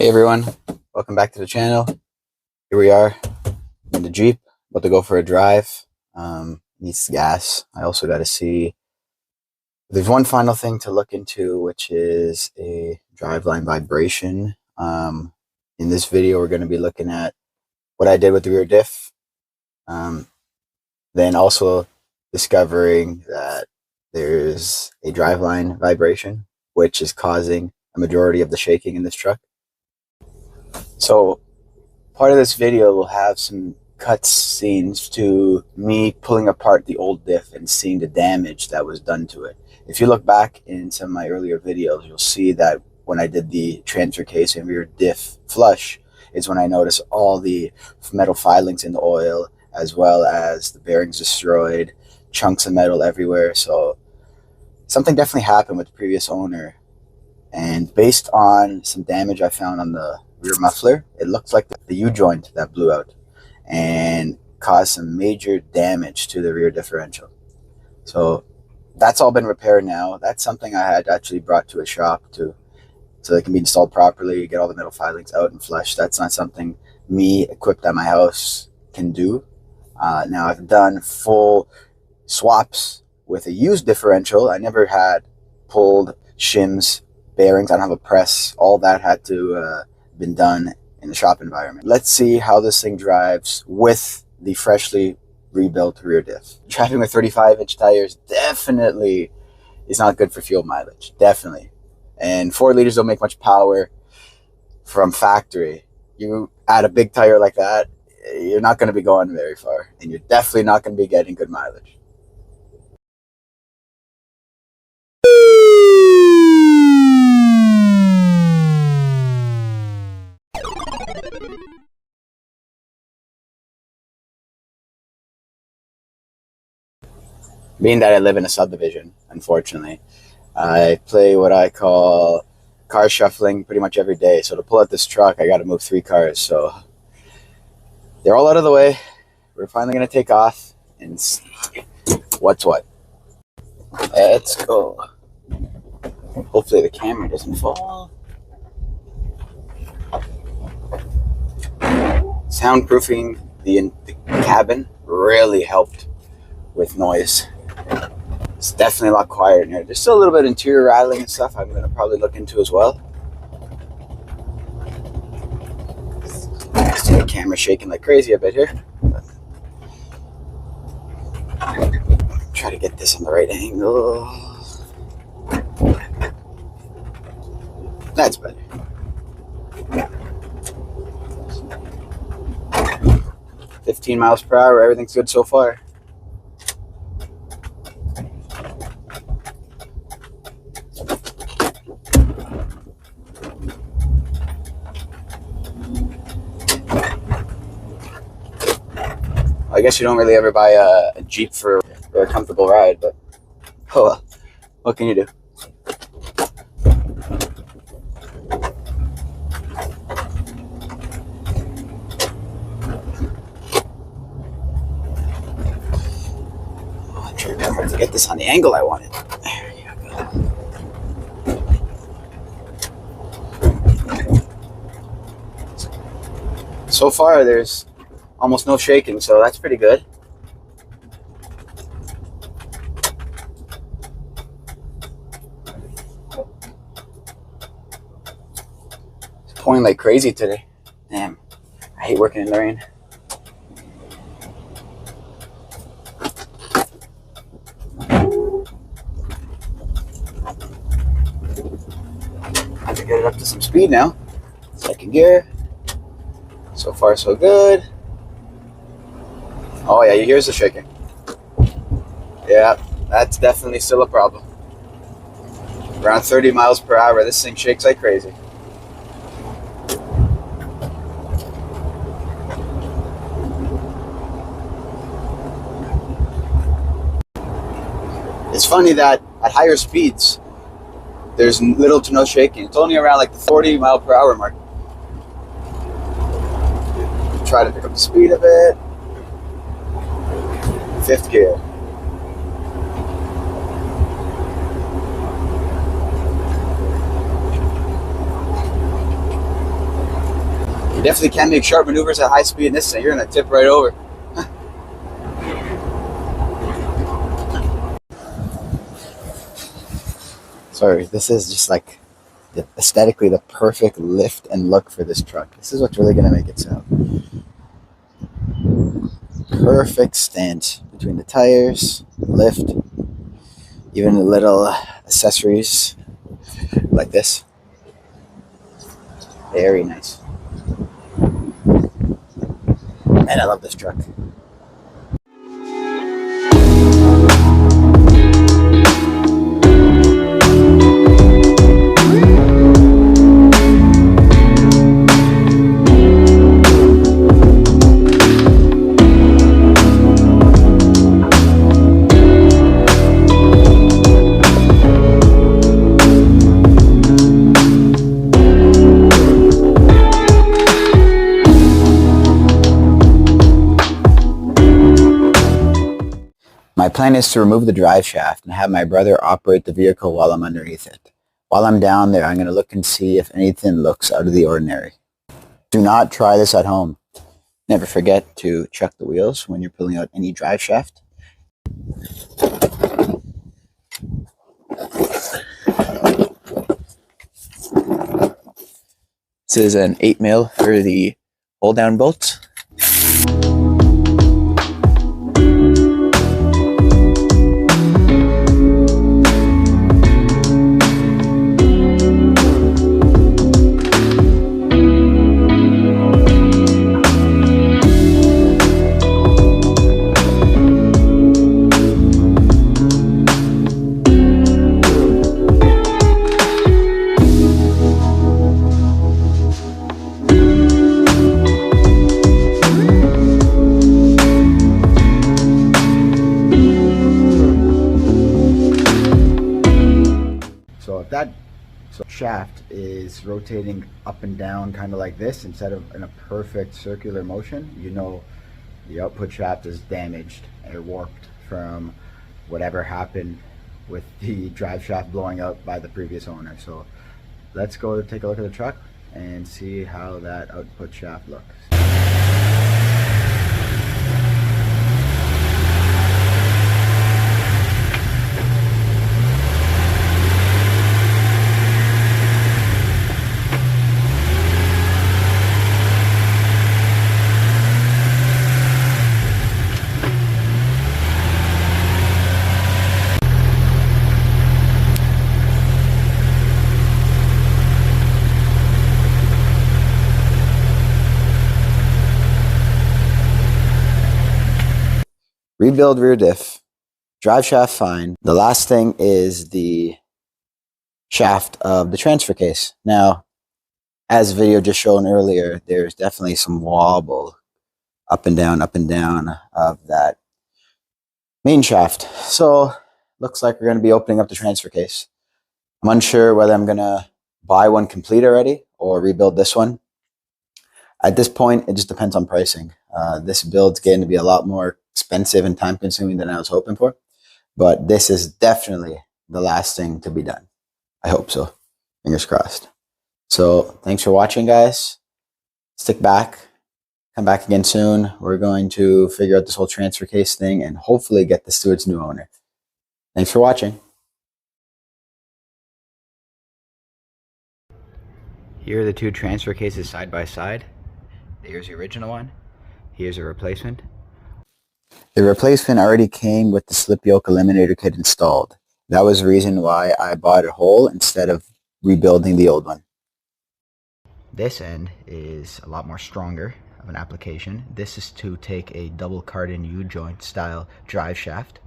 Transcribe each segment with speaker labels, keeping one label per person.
Speaker 1: Hey everyone, welcome back to the channel. Here we are in the Jeep, about to go for a drive. Needs gas. I also got to see, there's one final thing to look into, which is a driveline vibration. In this video, we're going to be looking at what I did with the rear diff. Then also discovering that there's a driveline vibration, which is causing a majority of the shaking in this truck. So part of this video will have some cut scenes to me pulling apart the old diff and seeing the damage that was done to it. If you look back in some of my earlier videos, you'll see that when I did the transfer case and rear diff flush is when I noticed all the metal filings in the oil, as well as the bearings destroyed, chunks of metal everywhere. So something definitely happened with the previous owner. And based on some damage I found on the rear muffler, it looks like the U-joint that blew out and caused some major damage to the rear differential. So that's all been repaired now. That's something I had actually brought to a shop so it can be installed properly, get all the metal filings out and flushed. That's not something me equipped at my house can do. Now I've done full swaps with a used differential. I never had pulled shims, bearings. I don't have a press. All that had to been done in the shop environment. Let's see how this thing drives with the freshly rebuilt rear diff. Driving with 35-inch tires definitely is not good for fuel mileage. Definitely. And 4 liters don't make much power from factory. You add a big tire like that, you're not going to be going very far, and you're definitely not going to be getting good mileage. Being that I live in a subdivision, unfortunately, I play what I call car shuffling pretty much every day. So to pull out this truck, I got to move 3 cars. So they're all out of the way. We're finally going to take off and see what's what. Let's go. Hopefully the camera doesn't fall. Soundproofing the cabin really helped with noise. It's definitely a lot quieter in here. There's still a little bit of interior rattling and stuff I'm going to probably look into as well. I see the camera shaking like crazy a bit here. Try to get this on the right angle. That's better. Yeah. 15 miles per hour. Everything's good so far. I guess you don't really ever buy a Jeep for a comfortable ride, but oh well, what can you do? Oh, I'm trying to hard to get this on the angle I wanted. There you go. So far, there's almost no shaking, so that's pretty good. It's pouring like crazy today. Damn, I hate working in the rain. I have to get it up to some speed now. Second gear. So far, so good. Oh yeah, here's the shaking. Yeah, that's definitely still a problem. Around 30 miles per hour, this thing shakes like crazy. It's funny that at higher speeds, there's little to no shaking. It's only around like the 40 mile per hour mark. Try to pick up the speed of it. 5th gear. You definitely can make sharp maneuvers at high speed in this thing. You're gonna tip right over. Sorry, this is just like aesthetically the perfect lift and look for this truck. This is what's really gonna make it sell. Perfect stance between the tires, lift, even the little accessories like this. Very nice. And I love this truck. My plan is to remove the drive shaft and have my brother operate the vehicle while I'm underneath it. While I'm down there, I'm going to look and see if anything looks out of the ordinary. Do not try this at home. Never forget to check the wheels when you're pulling out any drive shaft. This is an 8mm for the hold down bolts. So if that shaft is rotating up and down kind of like this instead of in a perfect circular motion, you know the output shaft is damaged or warped from whatever happened with the drive shaft blowing out by the previous owner. So let's go take a look at the truck and see how that output shaft looks. Rebuild rear diff, drive shaft fine. The last thing is the shaft of the transfer case. Now, as video just shown earlier, there's definitely some wobble up and down of that main shaft. So looks like we're going to be opening up the transfer case. I'm unsure whether I'm going to buy one complete already or rebuild this one. At this point, it just depends on pricing. This build's getting to be a lot more expensive and time consuming than I was hoping for, but this is definitely the last thing to be done. I hope so. Fingers crossed. So thanks for watching, guys. Stick back. Come back again soon. We're going to figure out this whole transfer case thing and hopefully get this to its new owner. Thanks for watching. Here are the two transfer cases side by side. Here's the original one. Here's a replacement. The replacement already came with the slip yoke eliminator kit installed. That was the reason why I bought it whole instead of rebuilding the old one. This end is a lot more stronger of an application. This is to take a double cardan U-joint style drive shaft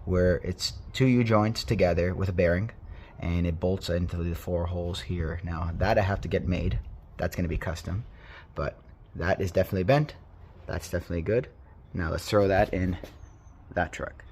Speaker 1: where it's two U-joints together with a bearing and it bolts into the 4 holes here. Now that I have to get made. That's going to be custom, but that is definitely bent. That's definitely good. Now let's throw that in that truck.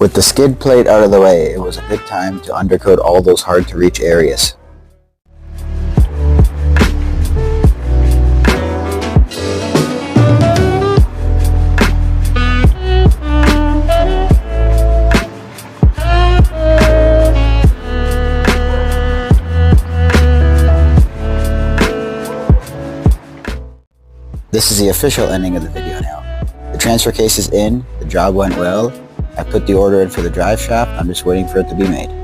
Speaker 1: With the skid plate out of the way, it was a good time to undercoat all those hard to reach areas. This is the official ending of the video now. The transfer case is in, the job went well, I put the order in for the drive shaft, I'm just waiting for it to be made.